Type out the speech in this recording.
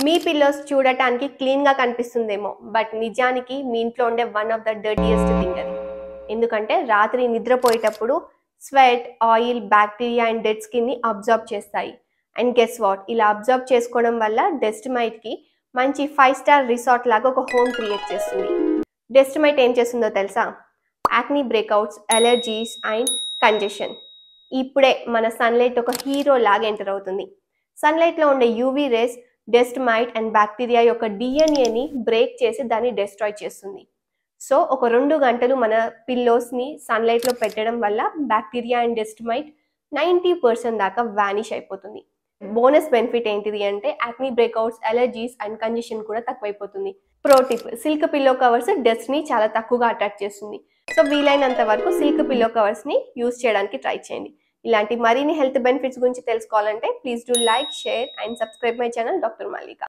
మీ pillows చూడటానికి క్లీన్గా కనిపిస్తుందేమో, but నిజానికి మీ ఇంట్లో ఉండే one of the dirtiest thing అది. ఎందుకంటే రాత్రి నిద్రపోయేటప్పుడు sweat, oil, bacteria and dead స్కిన్ని అబ్జర్వ్ చేస్తాయి. అండ్ గెస్ వాట్, ఇలా అబ్జర్వ్ చేసుకోవడం వల్ల డస్ట్ మైట్కి మంచి 5-స్టార్ రిసార్ట్ లాగా ఒక హోమ్ క్రియేట్ చేస్తుంది. డస్ట్ మైట్ ఏం చేస్తుందో తెలుసా? Acne breakouts, allergies and congestion. ఇప్పుడే మన సన్లైట్ ఒక హీరో లాగా ఎంటర్ అవుతుంది. సన్లైట్లో ఉండే UV rays dust might and bacteria యొక్క డిఎన్ఏని బ్రేక్ చేసి దాన్ని డెస్ట్రాయ్ చేస్తుంది. సో ఒక 2 గంటలు మన పిల్లోస్ని సన్లైట్లో పెట్టడం వల్ల బ్యాక్టీరియా అండ్ డస్ట్ మైట్ 90% దాకా వానిష్ అయిపోతుంది. బోనస్ బెనిఫిట్ ఏంటిది అంటే acne breakouts, allergies and congestion కూడా తక్కువైపోతుంది. Pro tip, silk pillow covers డస్ట్ని చాలా తక్కువగా అట్రాక్ట్ చేస్తుంది. సో వీలైనంత వరకు సిల్క్ పిల్లో కవర్స్ని యూజ్ చేయడానికి ట్రై చేయండి. ఇలాంటి మరిన్ని హెల్త్ బెనిఫిట్స్ గురించి తెలుసుకోవాలంటే please do like, share and subscribe my channel doctor Mallika.